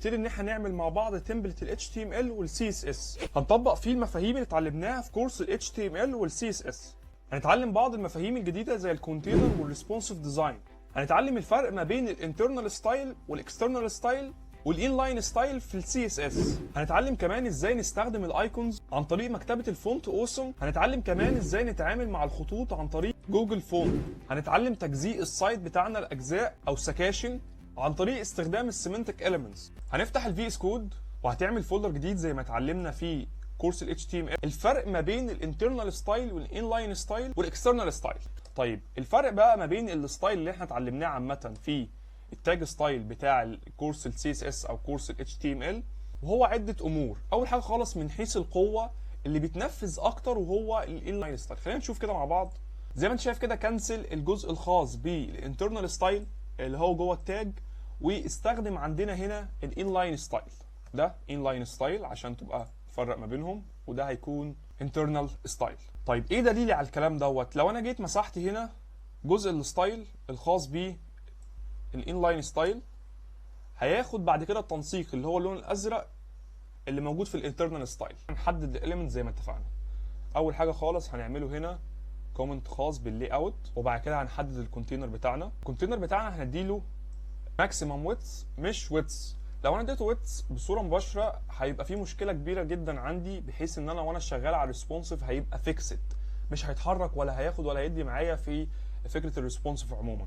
نبتدي ان احنا نعمل مع بعض تمبلت ال HTML وال CSS. هنطبق فيه المفاهيم اللي اتعلمناها في كورس ال HTML وال CSS. هنتعلم بعض المفاهيم الجديده زي الكونتينر والريسبونسيف ديزاين. هنتعلم الفرق ما بين الانترنال ستايل والاكسترنال ستايل والانلاين ستايل في السي اس اس. هنتعلم كمان ازاي نستخدم الايكونز عن طريق مكتبه الفونت اوسم. هنتعلم كمان ازاي نتعامل مع الخطوط عن طريق جوجل فونت. هنتعلم تجزيء السايت بتاعنا لاجزاء او سكاشن عن طريق استخدام السيمنتك اليمنتس. هنفتح الفي اس كود وهتعمل فولدر جديد زي ما اتعلمنا في كورس ال HTML. الفرق ما بين الانترنال ستايل والانلاين ستايل والاكسترنال ستايل. طيب الفرق بقى ما بين الستايل اللي احنا اتعلمناه عامه في التاج ستايل بتاع الكورس ال CSS او كورس ال HTML، وهو عده امور. اول حاجه خالص من حيث القوه اللي بيتنفذ اكتر وهو الانلاين ستايل. خلينا نشوف كده مع بعض. زي ما انت شايف كده، كنسل الجزء الخاص بالانترنال ستايل اللي هو جوه التاج، واستخدم عندنا هنا الانلاين ستايل. ده انلاين ستايل عشان تبقى تفرق ما بينهم، وده هيكون internal ستايل. طيب ايه دليلي على الكلام دوت؟ لو انا جيت مسحت هنا جزء الستايل الخاص بيه الانلاين ستايل، هياخد بعد كده التنسيق اللي هو اللون الازرق اللي موجود في الانترنال ستايل. هنحدد الاليمنت زي ما اتفقنا. اول حاجه خالص هنعمله هنا كومنت خاص باللي اوت، وبعد كده هنحدد الكونتينر بتاعنا. الكونتينر بتاعنا هنديله ماكسيمم ويدث مش ويدث. لو انا اديته ويدث بصوره مباشره هيبقى في مشكله كبيره جدا عندي، بحيث ان انا وانا شغال على الريسبونسيف هيبقى فيكسد، مش هيتحرك ولا هياخد ولا هيدي معايا في فكره الريسبونسيف عموما.